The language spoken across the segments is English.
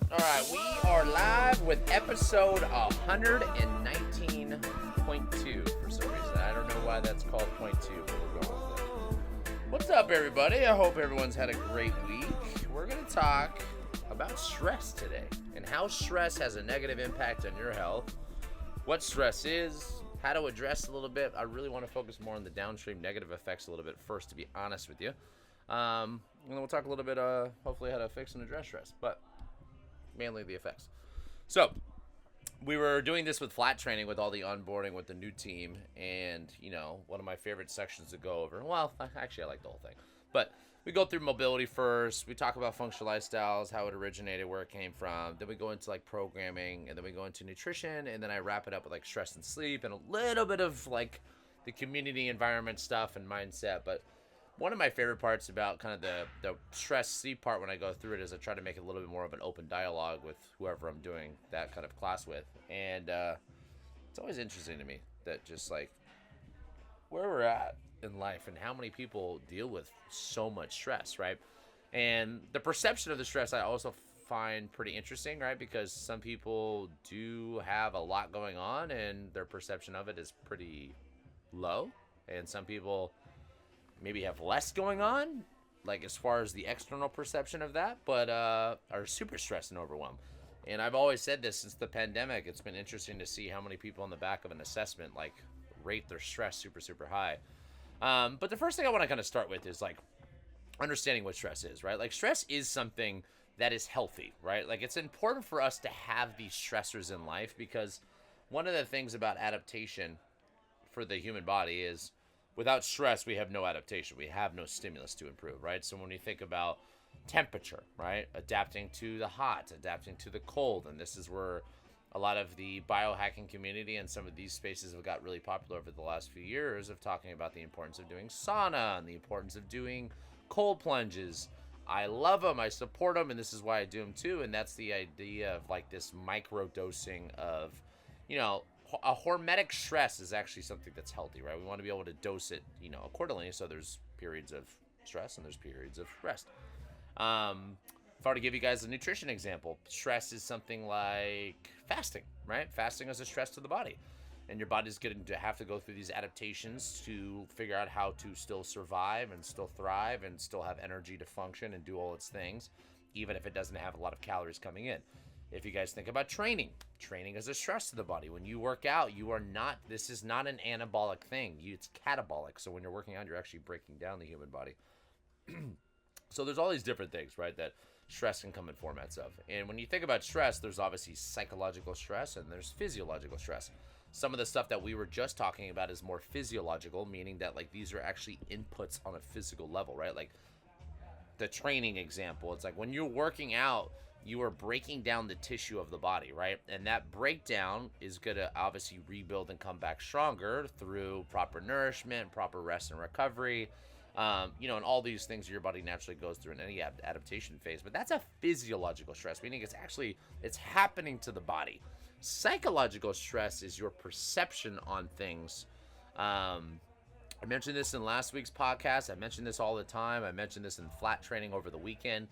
All right, we are live with episode 119.2 for some reason. I don't know why that's called point two, but we're going with it. What's up, everybody? I hope everyone's had a great week. We're going to talk about stress today and how stress has a negative impact on your health, what stress is, how to address a little bit. I really want to focus more on the downstream negative effects a little bit first, to be honest with you. And then we'll talk a little bit, hopefully, how to fix and address stress. But mainly the effects. So we were doing this with flat training with all the onboarding with the new team, and one of my favorite sections to go over. Well, actually, I like the whole thing, but we go through mobility first. We talk about functional lifestyles, how it originated, where it came from. Then we go into like programming, and then we go into nutrition, and then I wrap it up with like stress and sleep and a little bit of like the community environment stuff and mindset. But one of my favorite parts about kind of the stress sleep part when I go through it is I try to make it a little bit more of an open dialogue with whoever I'm doing that kind of class with. And it's always interesting to me that just like where we're at in life and how many people deal with so much stress, right? And the perception of the stress I also find pretty interesting, right? Because some people do have a lot going on and their perception of it is pretty low. And some people maybe have less going on, like as far as the external perception of that, but are super stressed and overwhelmed. And I've always said this since the pandemic. It's been interesting to see how many people on the back of an assessment like rate their stress super, super high. But the first thing I want to kind of start with is like understanding what stress is, right? Like stress is something that is healthy, right? Like it's important for us to have these stressors in life because one of the things about adaptation for the human body is without stress, we have no adaptation. We have no stimulus to improve, right? So when you think about temperature, right? Adapting to the hot, adapting to the cold. And this is where a lot of the biohacking community and some of these spaces have got really popular over the last few years of talking about the importance of doing sauna and the importance of doing cold plunges. I love them. I support them. And this is why I do them too. And that's the idea of like this micro dosing of, a hormetic stress is actually something that's healthy, right? We want to be able to dose it, accordingly. So there's periods of stress and there's periods of rest. If I were to give you guys a nutrition example, stress is something like fasting, right? Fasting is a stress to the body. And your body's going to have to go through these adaptations to figure out how to still survive and still thrive and still have energy to function and do all its things, even if it doesn't have a lot of calories coming in. If you guys think about training is a stress to the body. When you work out, this is not an anabolic thing. It's catabolic. So when you're working out, you're actually breaking down the human body. So there's all these different things, right, that stress can come in formats of. And when you think about stress, there's obviously psychological stress and there's physiological stress. Some of the stuff that we were just talking about is more physiological, meaning that like these are actually inputs on a physical level, right? Like the training example, it's like when you're working out, you are breaking down the tissue of the body, right? And that breakdown is going to obviously rebuild and come back stronger through proper nourishment, proper rest and recovery, and all these things your body naturally goes through in any adaptation phase. But that's a physiological stress, meaning it's happening to the body. Psychological stress is your perception on things. I mentioned this in last week's podcast. I mentioned this all the time. I mentioned this in flat training over the weekend.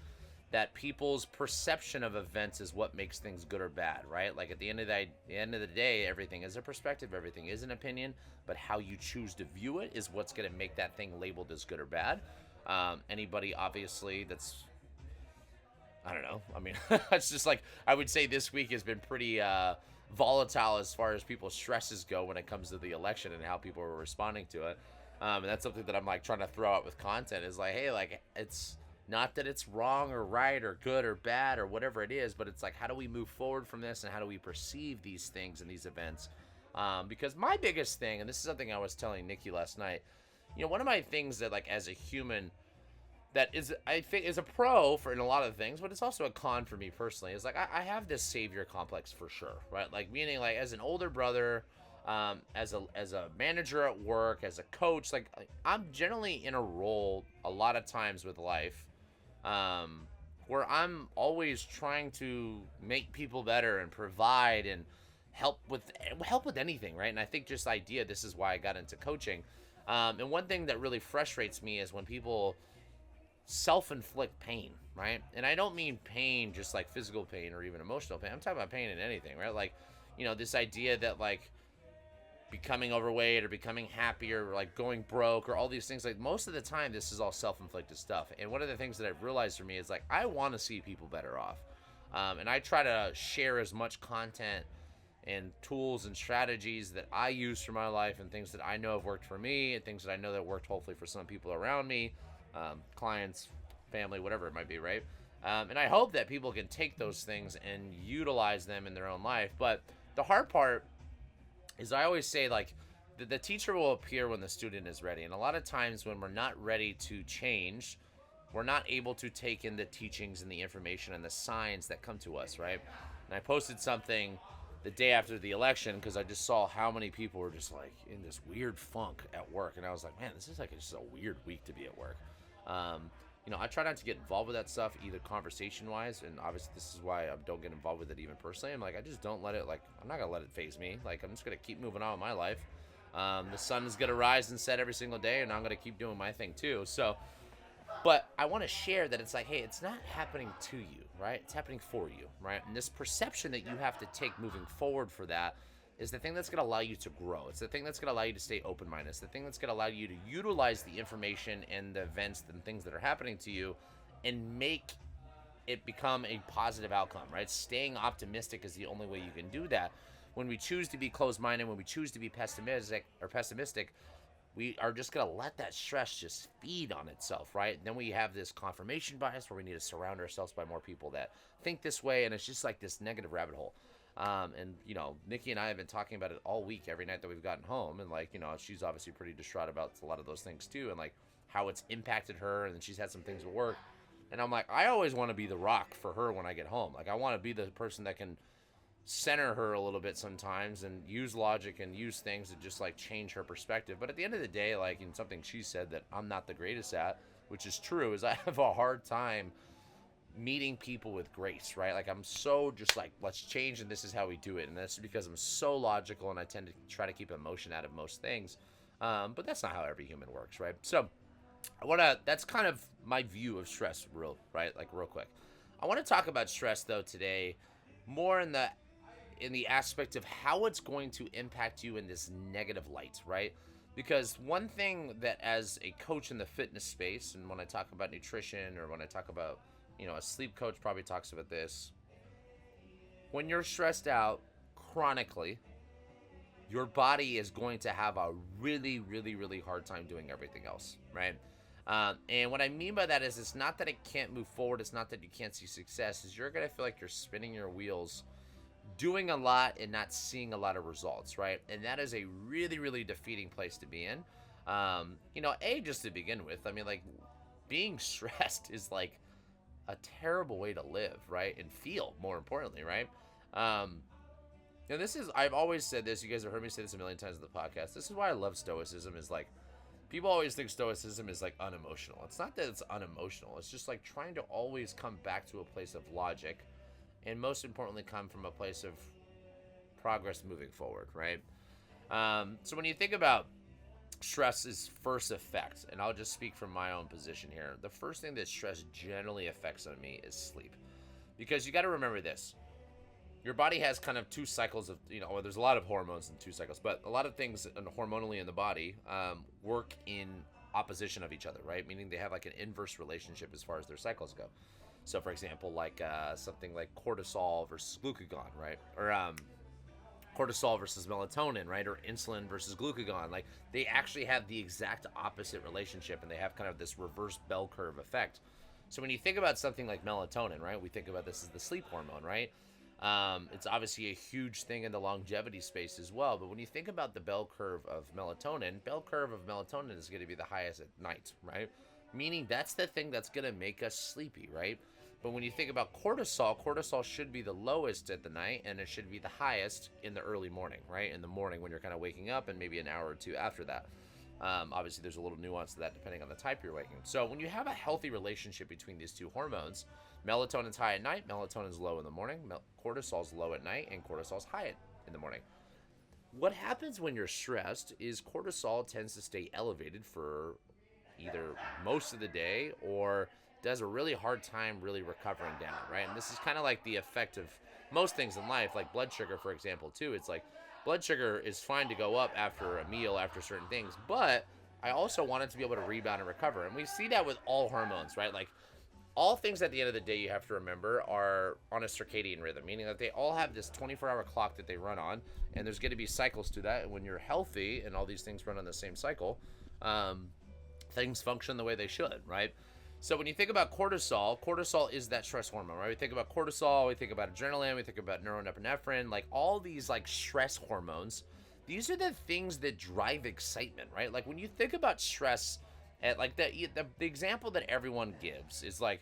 That people's perception of events is what makes things good or bad, right? Like at the end of the day, everything is a perspective, everything is an opinion, but how you choose to view it is what's going to make that thing labeled as good or bad. Anybody obviously that's, I don't know. I mean, it's just like I would say this week has been pretty volatile as far as people's stresses go when it comes to the election and how people are responding to it. And that's something that I'm like trying to throw out with content is like, hey, like it's not that it's wrong or right or good or bad or whatever it is, but it's like, how do we move forward from this and how do we perceive these things and these events? Because my biggest thing, and this is something I was telling Nikki last night, one of my things that like as a human that is, I think is a pro for in a lot of things, but it's also a con for me personally is like, I have this savior complex for sure, right? Like meaning like as an older brother, as a manager at work, as a coach, like I'm generally in a role a lot of times with life, where I'm always trying to make people better and provide and help with anything, right? And I think just the idea, this is why I got into coaching. And one thing that really frustrates me is when people self-inflict pain, right? And I don't mean pain just like physical pain or even emotional pain. I'm talking about pain in anything, right? Like, this idea that like becoming overweight or becoming happier or like going broke or all these things, like most of the time this is all self-inflicted stuff. And one of the things that I've realized for me is like I want to see people better off, and I try to share as much content and tools and strategies that I use for my life and things that I know have worked for me and things that I know that worked hopefully for some people around me, clients, family, whatever it might be, right? And I hope that people can take those things and utilize them in their own life. But the hard part is I always say like the teacher will appear when the student is ready. And a lot of times when we're not ready to change, we're not able to take in the teachings and the information and the signs that come to us, right? And I posted something the day after the election because I just saw how many people were just like in this weird funk at work. And I was like, man, this is like just a weird week to be at work. I try not to get involved with that stuff either conversation wise, and obviously this is why I don't get involved with it even personally. I'm like, I just don't let it, like, I'm not gonna let it faze me. Like, I'm just gonna keep moving on with my life. The sun is gonna rise and set every single day, and I'm gonna keep doing my thing too. So, but I want to share that it's like, hey, it's not happening to you, right? It's happening for you, right? And this perception that you have to take moving forward for that is the thing that's going to allow you to grow. It's the thing that's going to allow you to stay open-minded. It's the thing that's going to allow you to utilize the information and the events and things that are happening to you and make it become a positive outcome, right? Staying optimistic is the only way you can do that. When we choose to be closed-minded, when we choose to be pessimistic, we are just going to let that stress just feed on itself, right? And then we have this confirmation bias where we need to surround ourselves by more people that think this way, and it's just like this negative rabbit hole. And Nikki and I have been talking about it all week, every night that we've gotten home, and like, she's obviously pretty distraught about a lot of those things too, and like how it's impacted her, and she's had some things at work, and I'm like, I always want to be the rock for her when I get home. Like, I want to be the person that can center her a little bit sometimes and use logic and use things to just like change her perspective. But at the end of the day, like, in something she said that I'm not the greatest at, which is true, is I have a hard time meeting people with grace, right? Like, I'm so just like, let's change and this is how we do it. And that's because I'm so logical and I tend to try to keep emotion out of most things. But that's not how every human works, right? So that's kind of my view of stress, real quick. I want to talk about stress though today more in the aspect of how it's going to impact you in this negative light, right? Because one thing that as a coach in the fitness space, and when I talk about nutrition or when I talk about, a sleep coach probably talks about this. When you're stressed out chronically, your body is going to have a really, really, really hard time doing everything else, right? And what I mean by that is it's not that it can't move forward. It's not that you can't see success. Is you're going to feel like you're spinning your wheels, doing a lot and not seeing a lot of results, right? And that is a really, really defeating place to be in. Just to begin with, I mean, like, being stressed is like a terrible way to live, right? And feel, more importantly, right? I've always said this, you guys have heard me say this a million times in the podcast. This is why I love Stoicism, is like, people always think Stoicism is like unemotional. It's not that it's unemotional. It's just like trying to always come back to a place of logic, and most importantly, come from a place of progress moving forward, right? So when you think about stress's first effect, and I'll just speak from my own position here, the first thing that stress generally affects on me is sleep. Because you got to remember this. Your body has kind of two cycles of, there's a lot of hormones in two cycles, but a lot of things hormonally in the body work in opposition of each other, right? Meaning they have like an inverse relationship as far as their cycles go. So, for example, like something like cortisol versus glucagon, right? Or cortisol versus melatonin, right? Or insulin versus glucagon. Like, they actually have the exact opposite relationship, and they have kind of this reverse bell curve effect. So when you think about something like melatonin, right? We think about this as the sleep hormone, right? It's obviously a huge thing in the longevity space as well. But when you think about the bell curve of melatonin is going to be the highest at night, right? Meaning that's the thing that's going to make us sleepy, right? But when you think about cortisol should be the lowest at the night, and it should be the highest in the early morning, right? In the morning when you're kind of waking up, and maybe an hour or two after that. Obviously, there's a little nuance to that depending on the type you're waking. So when you have a healthy relationship between these two hormones, melatonin's high at night, melatonin's low in the morning, cortisol's low at night, and cortisol's high in the morning. What happens when you're stressed is cortisol tends to stay elevated for either most of the day or does a really hard time really recovering down, right? And this is kind of like the effect of most things in life, like blood sugar, for example, too. It's like blood sugar is fine to go up after a meal, after certain things, but I also want it to be able to rebound and recover. And we see that with all hormones, right? Like all things at the end of the day you have to remember are on a circadian rhythm, meaning that they all have this 24-hour clock that they run on, and there's going to be cycles to that. And when you're healthy and all these things run on the same cycle, things function the way they should, right? So when you think about cortisol, cortisol is that stress hormone, right? We think about cortisol, we think about adrenaline, we think about norepinephrine, like all these like stress hormones. These are the things that drive excitement, right? Like when you think about stress, at like the example that everyone gives is like,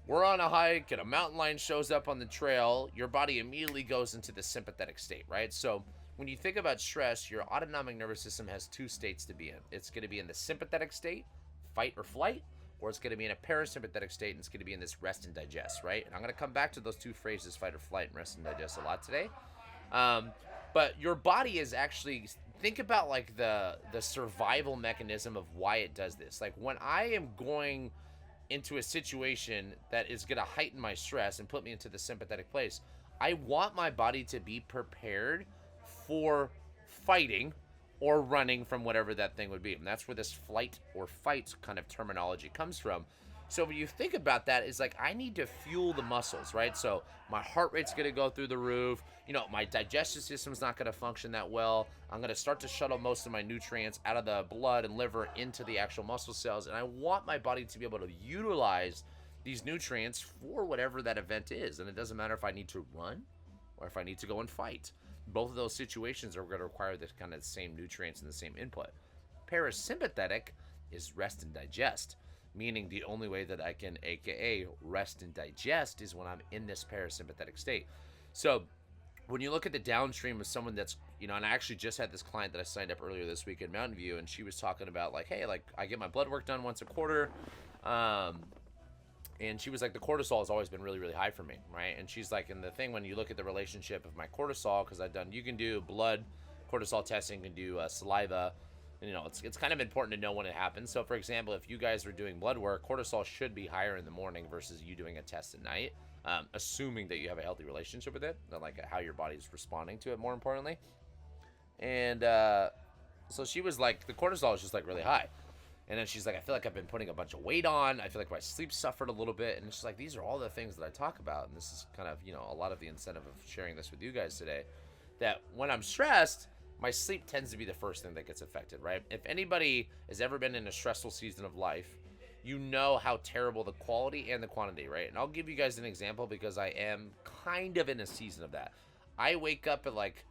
we're on a hike and a mountain lion shows up on the trail, your body immediately goes into the sympathetic state, right? So when you think about stress, your autonomic nervous system has two states to be in. It's going to be in the sympathetic state, fight or flight, or it's going to be in a parasympathetic state, and it's going to be in this rest and digest, right? And I'm going to come back to those two phrases, fight or flight and rest and digest, a lot today. But your body is actually, think about like the survival mechanism of why it does this. Like when I am going into a situation that is going to heighten my stress and put me into the sympathetic place, I want my body to be prepared for fighting or running from whatever that thing would be. And that's where this flight or fight kind of terminology comes from. So when you think about that, it's like I need to fuel the muscles, right? So my heart rate's going to go through the roof. You know, my digestive system's not going to function that well. I'm going to start to shuttle most of my nutrients out of the blood and liver into the actual muscle cells. And I want my body to be able to utilize these nutrients for whatever that event is. And it doesn't matter if I need to run or if I need to go and fight. Both of those situations are going to require the kind of same nutrients and the same input. Parasympathetic is rest and digest, meaning the only way that I can, aka rest and digest, is when I'm in this parasympathetic state. So when you look at the downstream of someone that's, you know, and I actually just had this client that I signed up earlier this week in Mountain View, and she was talking about like, hey, like I get my blood work done once a quarter. And she was like, the cortisol has always been really, really high for me, right? And she's like, and the thing when you look at the relationship of my cortisol, because you can do blood cortisol testing, you can do saliva, and, you know, it's kind of important to know when it happens. So, for example, if you guys are doing blood work, cortisol should be higher in the morning versus you doing a test at night, assuming that you have a healthy relationship with it, and like how your body's responding to it, more importantly. And so she was like, the cortisol is just like really high. And then she's like, I feel like I've been putting a bunch of weight on. I feel like my sleep suffered a little bit. And she's like, these are all the things that I talk about. And this is kind of, you know, a lot of the incentive of sharing this with you guys today. That when I'm stressed, my sleep tends to be the first thing that gets affected, right? If anybody has ever been in a stressful season of life, you know how terrible the quality and the quantity, right? And I'll give you guys an example because I am kind of in a season of that. I wake up at like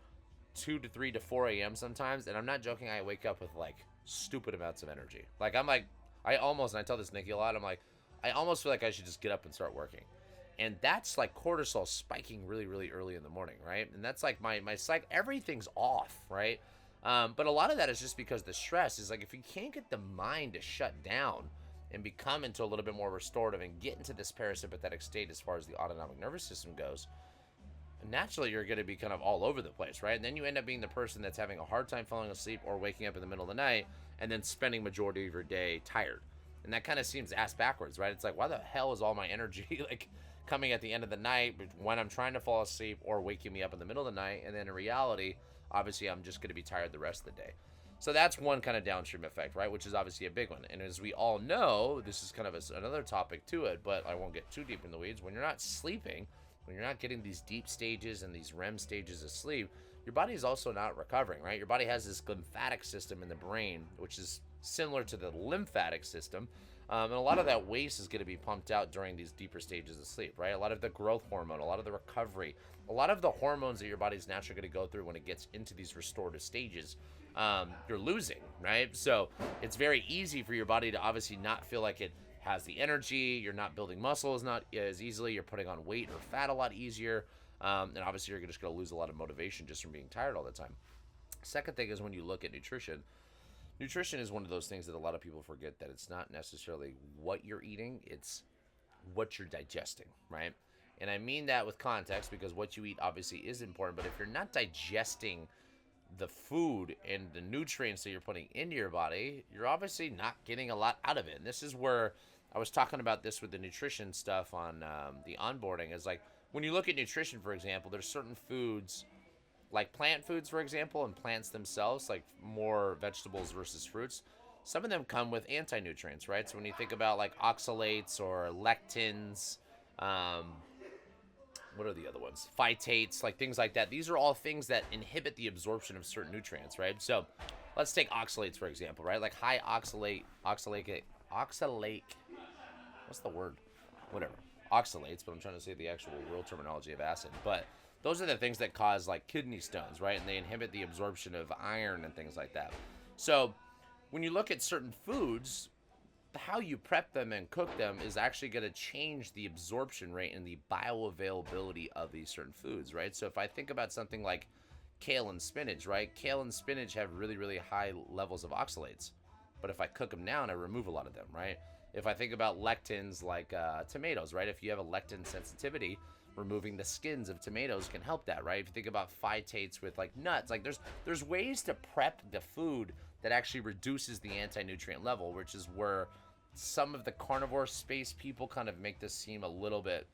2 to 3 to 4 a.m. sometimes. And I'm not joking. I wake up with like stupid amounts of energy. Like I'm like, and I tell this Nikki a lot, I'm like, I almost feel like I should just get up and start working. And that's like cortisol spiking really, really early in the morning, right? And that's like my psych, everything's off, right? But a lot of that is just because the stress is like, if you can't get the mind to shut down and become into a little bit more restorative and get into this parasympathetic state as far as the autonomic nervous system goes, naturally you're going to be kind of all over the place, right? And then you end up being the person that's having a hard time falling asleep or waking up in the middle of the night and then spending majority of your day tired. And that kind of seems ass backwards, right? It's like, why the hell is all my energy like coming at the end of the night when I'm trying to fall asleep or waking me up in the middle of the night? And then in reality, obviously I'm just going to be tired the rest of the day. So that's one kind of downstream effect, right? Which is obviously a big one. And as we all know, this is kind of another topic to it, but I won't get too deep in the weeds. When you're not sleeping, when you're not getting these deep stages and these REM stages of sleep, your body is also not recovering, right? Your body has this lymphatic system in the brain, which is similar to the lymphatic system. And a lot of that waste is going to be pumped out during these deeper stages of sleep, right? A lot of the growth hormone, a lot of the recovery, a lot of the hormones that your body's naturally going to go through when it gets into these restorative stages, you're losing, right? So it's very easy for your body to obviously not feel like it has the energy. You're not building muscles not as easily. You're putting on weight or fat a lot easier. And obviously you're just going to lose a lot of motivation just from being tired all the time. Second thing is when you look at nutrition, nutrition is one of those things that a lot of people forget, that it's not necessarily what you're eating, it's what you're digesting, right? And I mean that with context because what you eat obviously is important, but if you're not digesting the food and the nutrients that you're putting into your body, you're obviously not getting a lot out of it. And this is where I was talking about this with the nutrition stuff on the onboarding. Is like when you look at nutrition, for example, there's certain foods like plant foods, for example, and plants themselves, like more vegetables versus fruits. Some of them come with anti-nutrients, right? So when you think about like oxalates or lectins, what are the other ones? Phytates, like things like that. These are all things that inhibit the absorption of certain nutrients, right? So let's take oxalates, for example, right? Like high oxalate, what's the word? Whatever. Oxalates, but I'm trying to say the actual real terminology of acid. But those are the things that cause like kidney stones, right? And they inhibit the absorption of iron and things like that. So when you look at certain foods, how you prep them and cook them is actually going to change the absorption rate and the bioavailability of these certain foods, right? So if I think about something like kale and spinach, right? Kale and spinach have really, really high levels of oxalates. But if I cook them down, I remove a lot of them, right? If I think about lectins like tomatoes, right? If you have a lectin sensitivity, removing the skins of tomatoes can help that, right? If you think about phytates with like nuts, like there's ways to prep the food that actually reduces the anti-nutrient level, which is where some of the carnivore space people kind of make this seem a little bit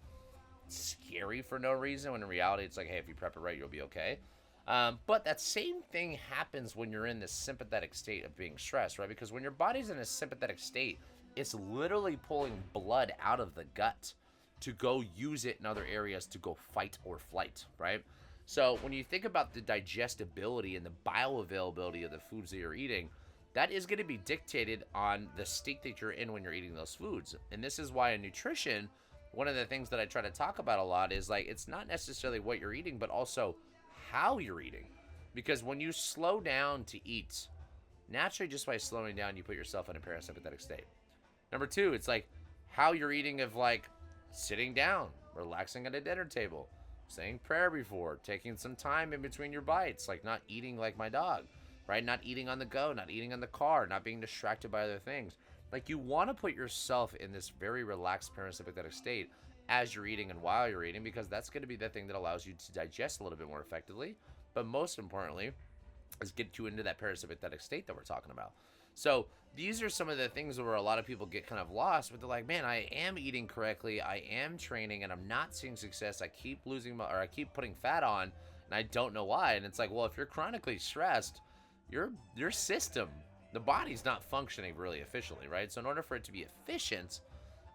scary for no reason, when in reality it's like, hey, if you prep it right, you'll be okay. But that same thing happens when you're in this sympathetic state of being stressed, right? Because when your body's in a sympathetic state, it's literally pulling blood out of the gut to go use it in other areas to go fight or flight, right? So when you think about the digestibility and the bioavailability of the foods that you're eating, that is going to be dictated on the state that you're in when you're eating those foods. And this is why in nutrition, one of the things that I try to talk about a lot is like, it's not necessarily what you're eating, but also how you're eating. Because when you slow down to eat, naturally just by slowing down, you put yourself in a parasympathetic state. Number two, it's like how you're eating, of like sitting down, relaxing at a dinner table, saying prayer before, taking some time in between your bites, like not eating like my dog, right? Not eating on the go, not eating on the car, not being distracted by other things. Like you want to put yourself in this very relaxed parasympathetic state as you're eating and while you're eating, because that's going to be the thing that allows you to digest a little bit more effectively. But most importantly, is get you into that parasympathetic state that we're talking about. So these are some of the things where a lot of people get kind of lost, but they're like, man, I am eating correctly, I am training, and I'm not seeing success. I keep I keep putting fat on, and I don't know why. And it's like, well, if you're chronically stressed, your system, the body's not functioning really efficiently, right? So in order for it to be efficient,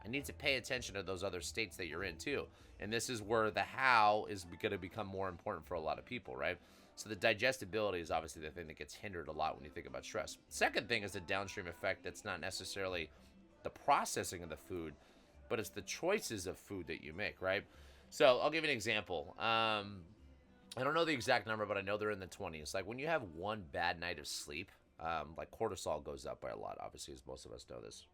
I need to pay attention to those other states that you're in too. And this is where the how is going to become more important for a lot of people, right? So the digestibility is obviously the thing that gets hindered a lot when you think about stress. Second thing is the downstream effect that's not necessarily the processing of the food, but it's the choices of food that you make, right? So I'll give you an example. I don't know the exact number, but I know they're in the 20s. Like when you have one bad night of sleep, like cortisol goes up by a lot, obviously, as most of us know this,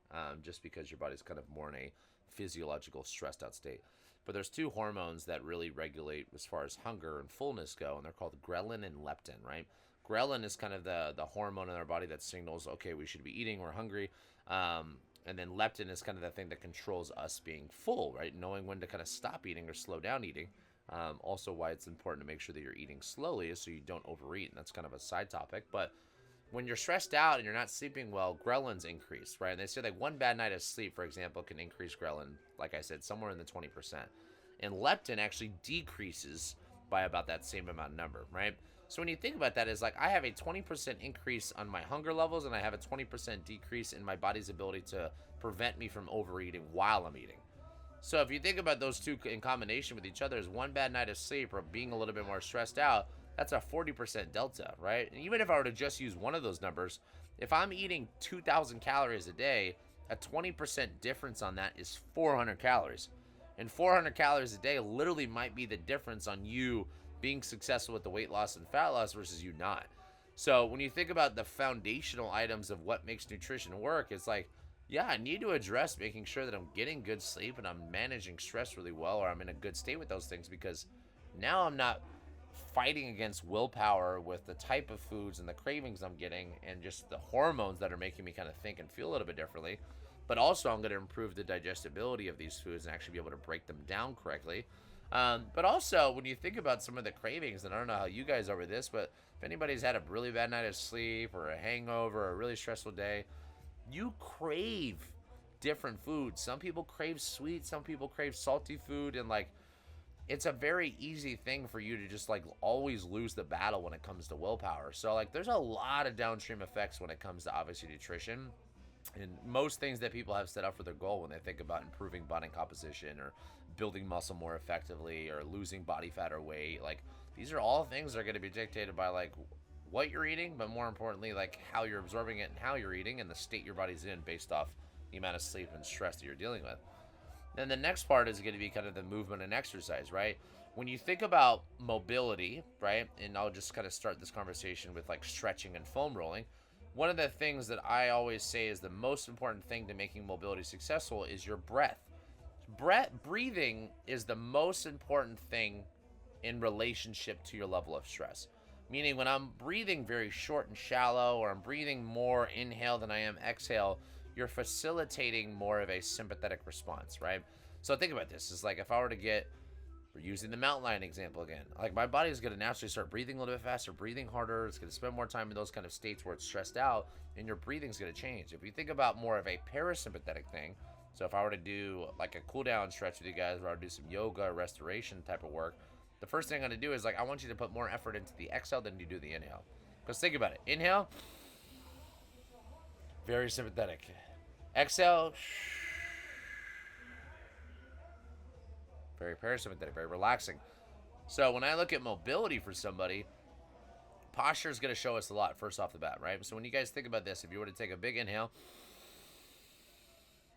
just because your body's kind of more in a physiological stressed out state. But there's two hormones that really regulate as far as hunger and fullness go, and they're called ghrelin and leptin, right? Ghrelin is kind of the hormone in our body that signals, okay, we should be eating, we're hungry. And then leptin is kind of the thing that controls us being full, right? Knowing when to kind of stop eating or slow down eating. Also why it's important to make sure that you're eating slowly so you don't overeat, and that's kind of a side topic. But when you're stressed out and you're not sleeping well, ghrelins increase, right? And they say like one bad night of sleep, for example, can increase ghrelin, like I said, somewhere in the 20%. And leptin actually decreases by about that same amount of number, right? So when you think about that, is like I have a 20% increase on my hunger levels, and I have a 20% decrease in my body's ability to prevent me from overeating while I'm eating. So if you think about those two in combination with each other, is one bad night of sleep or being a little bit more stressed out, that's a 40% delta, right? And even if I were to just use one of those numbers, if I'm eating 2,000 calories a day, a 20% difference on that is 400 calories. And 400 calories a day literally might be the difference on you being successful with the weight loss and fat loss versus you not. So when you think about the foundational items of what makes nutrition work, it's like, yeah, I need to address making sure that I'm getting good sleep and I'm managing stress really well, or I'm in a good state with those things, because now I'm not fighting against willpower with the type of foods and the cravings I'm getting and just the hormones that are making me kind of think and feel a little bit differently. But also I'm going to improve the digestibility of these foods and actually be able to break them down correctly. But also, when you think about some of the cravings, and I don't know how you guys over this, but if anybody's had a really bad night of sleep or a hangover or a really stressful day, you crave different foods. Some people crave sweet, some people crave salty food, and like it's a very easy thing for you to just like always lose the battle when it comes to willpower. So like there's a lot of downstream effects when it comes to obviously nutrition and most things that people have set up for their goal when they think about improving body composition or building muscle more effectively or losing body fat or weight. Like these are all things that are going to be dictated by like what you're eating, but more importantly like how you're absorbing it and how you're eating and the state your body's in based off the amount of sleep and stress that you're dealing with. Then the next part is going to be kind of the movement and exercise, right? When you think about mobility, right? And I'll just kind of start this conversation with like stretching and foam rolling. One of the things that I always say is the most important thing to making mobility successful is your breath. Breathing is the most important thing in relationship to your level of stress. Meaning when I'm breathing very short and shallow, or I'm breathing more inhale than I am exhale, you're facilitating more of a sympathetic response, right? So think about this. It's like if I were to we're using the mountain lion example again. Like my body is going to naturally start breathing a little bit faster, breathing harder. It's going to spend more time in those kind of states where it's stressed out, and your breathing's going to change. If you think about more of a parasympathetic thing, so if I were to do like a cool down stretch with you guys, where I would do some yoga or restoration type of work, the first thing I'm going to do is like I want you to put more effort into the exhale than you do the inhale. Because think about it. Inhale, very sympathetic. Exhale, very parasympathetic, very relaxing. So when I look at mobility for somebody, posture is going to show us a lot first off the bat, right? So when you guys think about this, if you were to take a big inhale,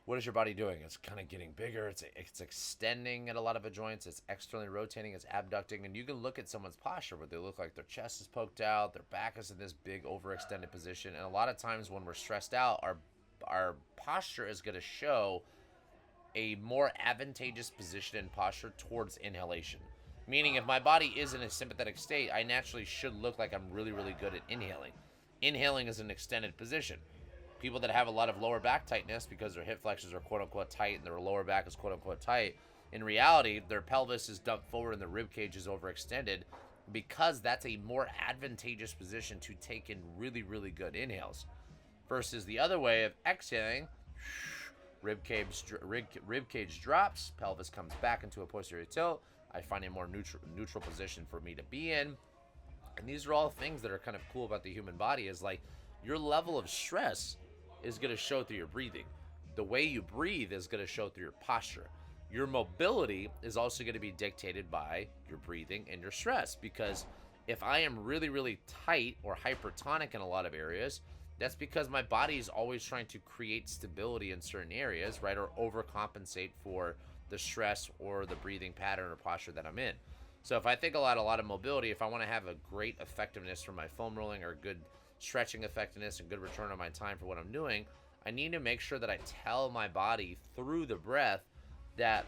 what is your body doing? It's kind of getting bigger. It's extending at a lot of the joints. It's externally rotating. It's abducting. And you can look at someone's posture where they look like their chest is poked out, their back is in this big overextended position. And a lot of times when we're stressed out, our posture is going to show a more advantageous position and posture towards inhalation. Meaning if my body is in a sympathetic state, I naturally should look like I'm really, really good at inhaling. Inhaling is an extended position. People that have a lot of lower back tightness because their hip flexors are quote unquote tight and their lower back is quote unquote tight, in reality, their pelvis is dumped forward and the rib cage is overextended because that's a more advantageous position to take in really, really good inhales. Versus the other way of exhaling, rib cage drops, pelvis comes back into a posterior tilt. I find a more neutral position for me to be in. And these are all things that are kind of cool about the human body is like your level of stress is going to show through your breathing. The way you breathe is going to show through your posture. Your mobility is also going to be dictated by your breathing and your stress, because if I am really, really tight or hypertonic in a lot of areas, that's because my body is always trying to create stability in certain areas, right? Or overcompensate for the stress or the breathing pattern or posture that I'm in. So if I think a lot of mobility, if I want to have a great effectiveness from my foam rolling or good stretching effectiveness and good return on my time for what I'm doing, I need to make sure that I tell my body through the breath that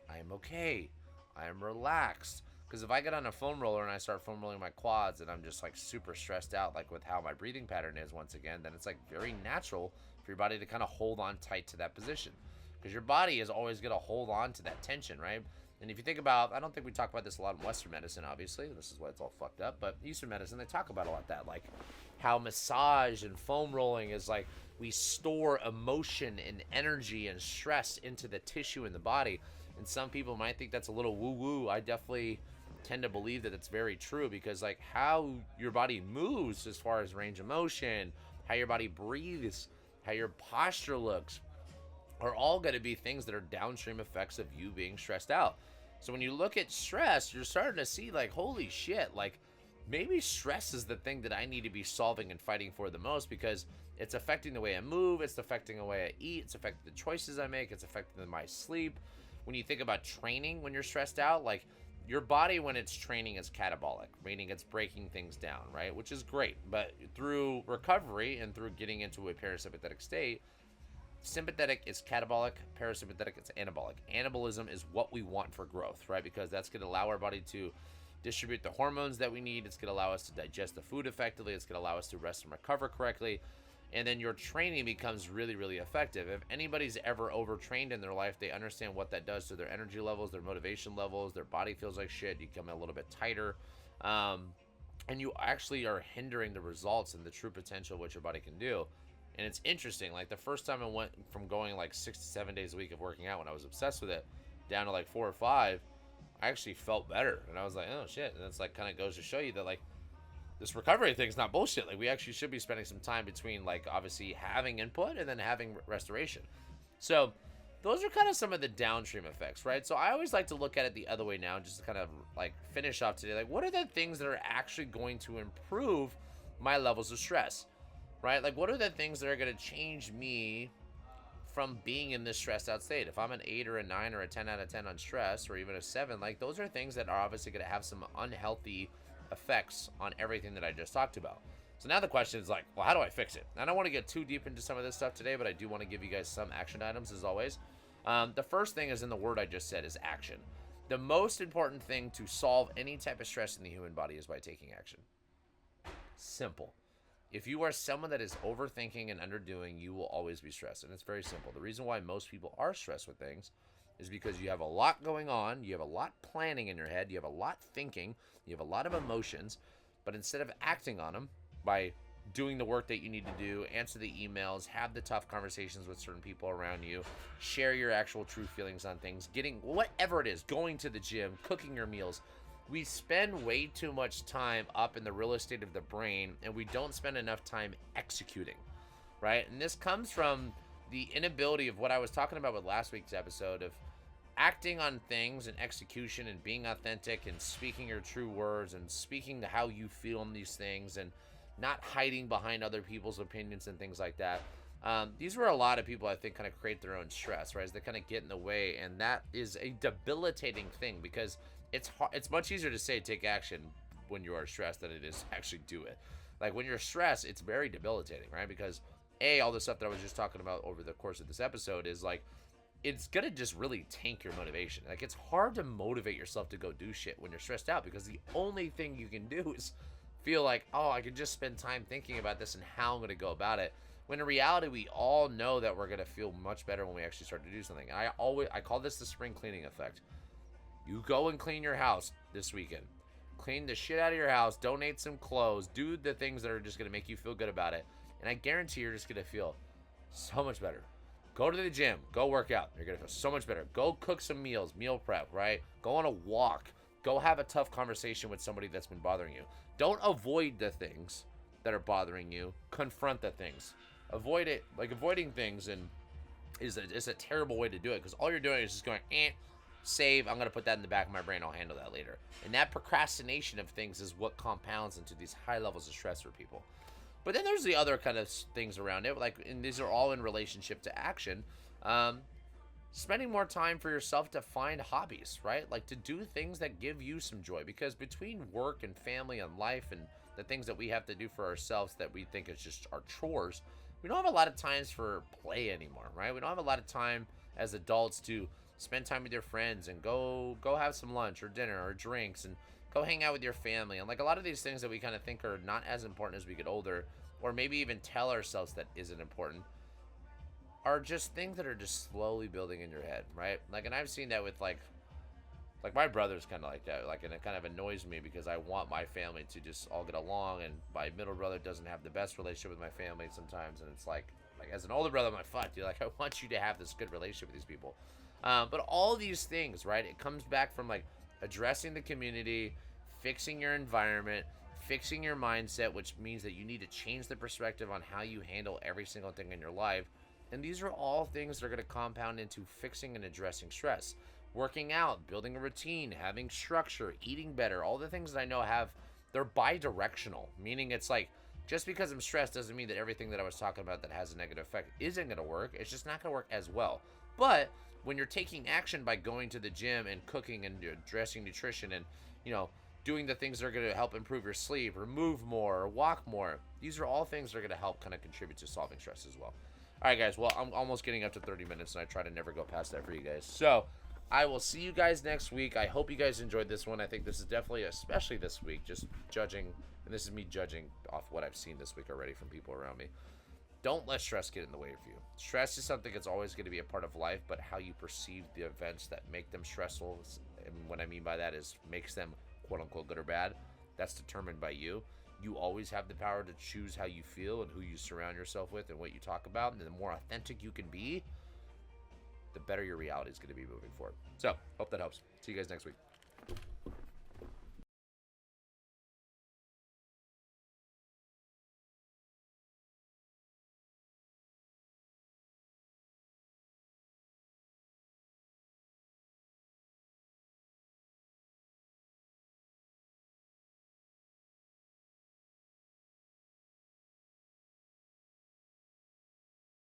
I am okay, I am relaxed. Because if I get on a foam roller and I start foam rolling my quads and I'm just like super stressed out, like with how my breathing pattern is once again, then it's like very natural for your body to kind of hold on tight to that position. Because your body is always going to hold on to that tension, right? And if you think about, I don't think we talk about this a lot in Western medicine, obviously. This is why it's all fucked up. But Eastern medicine, they talk about a lot that, like how massage and foam rolling is like we store emotion and energy and stress into the tissue in the body. And some people might think that's a little woo-woo. I definitely tend to believe that it's very true, because like how your body moves as far as range of motion, how your body breathes, how your posture looks, are all going to be things that are downstream effects of you being stressed out. So when you look at stress, you're starting to see like, holy shit, like maybe stress is the thing that I need to be solving and fighting for the most, because it's affecting the way I move, it's affecting the way I eat, it's affecting the choices I make, it's affecting my sleep. When you think about training when you're stressed out, like your body when it's training is catabolic, meaning it's breaking things down, right? Which is great. But through recovery and through getting into a parasympathetic state, sympathetic is catabolic, parasympathetic is anabolic. Anabolism is what we want for growth, right? Because that's going to allow our body to distribute the hormones that we need. It's going to allow us to digest the food effectively. It's going to allow us to rest and recover correctly. and then your training becomes really, really effective. If anybody's ever overtrained in their life, they understand what that does to their energy levels, their motivation levels, their body feels like shit, you become a little bit tighter, and you actually are hindering the results and the true potential of what your body can do. And it's interesting, like the first time I went from going like 6 to 7 days a week of working out when I was obsessed with it down to like 4 or 5, I actually felt better. And I was like, oh shit. And it's like kind of goes to show you that like this recovery thing is not bullshit. Like we actually should be spending some time between like obviously having input and then having restoration. So those are kind of some of the downstream effects, right? So I always like to look at it the other way now, just to kind of like finish off today. Like what are the things that are actually going to improve my levels of stress? Right? Like, what are the things that are going to change me from being in this stressed out state? If I'm an 8 or a 9 or a 10 out of 10 on stress, or even a 7, like, those are things that are obviously going to have some unhealthy effects on everything that I just talked about. So now the question is like, well, how do I fix it? I don't want to get too deep into some of this stuff today, but I do want to give you guys some action items as always. The first thing is in the word I just said is action. The most important thing to solve any type of stress in the human body is by taking action. Simple. If you are someone that is overthinking and underdoing, you will always be stressed. And it's very simple. The reason why most people are stressed with things is because you have a lot going on. You have a lot planning in your head. You have a lot thinking. You have a lot of emotions. But instead of acting on them by doing the work that you need to do, answer the emails, have the tough conversations with certain people around you, share your actual true feelings on things, getting whatever it is, going to the gym, cooking your meals, we spend way too much time up in the real estate of the brain, and we don't spend enough time executing, right? And this comes from the inability of what I was talking about with last week's episode of acting on things and execution and being authentic and speaking your true words and speaking to how you feel on these things and not hiding behind other people's opinions and things like that. These were a lot of people, I think, kind of create their own stress, right? As they kind of get in the way, and that is a debilitating thing because it's much easier to say take action when you are stressed than it is actually do it. Like when you're stressed, it's very debilitating, right? Because all the stuff that I was just talking about over the course of this episode is like, it's gonna just really tank your motivation. Like it's hard to motivate yourself to go do shit when you're stressed out because the only thing you can do is feel like, oh, I can just spend time thinking about this and how I'm gonna go about it. When in reality, we all know that we're gonna feel much better when we actually start to do something. And I call this the spring cleaning effect. You go and clean your house this weekend. Clean the shit out of your house, donate some clothes, do the things that are just going to make you feel good about it. And I guarantee you're just going to feel so much better. Go to the gym, go work out. You're going to feel so much better. Go cook some meals, meal prep, right? Go on a walk. Go have a tough conversation with somebody that's been bothering you. Don't avoid the things that are bothering you. Confront the things. Avoid it. Like avoiding things is a terrible way to do it because all you're doing is just going, save, I'm going to put that in the back of my brain, I'll handle that later. And that procrastination of things is what compounds into these high levels of stress for people. But then there's the other kind of things around it, like, and these are all in relationship to action. Spending more time for yourself to find hobbies, right? Like to do things that give you some joy, because between work and family and life and the things that we have to do for ourselves that we think is just our chores, we don't have a lot of times for play anymore, right? We don't have a lot of time as adults to spend time with your friends and go have some lunch or dinner or drinks and go hang out with your family. And like a lot of these things that we kind of think are not as important as we get older, or maybe even tell ourselves that isn't important, are just things that are just slowly building in your head, right? Like, and I've seen that with like my brother's kind of like that, like, and it kind of annoys me because I want my family to just all get along, and my middle brother doesn't have the best relationship with my family sometimes, and it's like as an older brother, I'm like, fuck, dude, like I want you to have this good relationship with these people. But all these things, right, it comes back from like addressing the community, fixing your environment, fixing your mindset, which means that you need to change the perspective on how you handle every single thing in your life. And these are all things that are going to compound into fixing and addressing stress. Working out, building a routine, having structure, eating better, all the things that I know they're bi-directional, meaning it's like, just because I'm stressed doesn't mean that everything that I was talking about that has a negative effect isn't going to work. It's just not going to work as well. But when you're taking action by going to the gym and cooking and addressing nutrition and, doing the things that are going to help improve your sleep or move more or walk more, these are all things that are going to help kind of contribute to solving stress as well. All right, guys. Well, I'm almost getting up to 30 minutes, and I try to never go past that for you guys. So I will see you guys next week. I hope you guys enjoyed this one. I think this is definitely, especially this week, just judging, and this is me judging off what I've seen this week already from people around me. Don't let stress get in the way of you. Stress is something that's always going to be a part of life, but how you perceive the events that make them stressful, and what I mean by that is makes them quote unquote good or bad, that's determined by you. You always have the power to choose how you feel and who you surround yourself with and what you talk about. And the more authentic you can be, the better your reality is going to be moving forward. So, hope that helps. See you guys next week.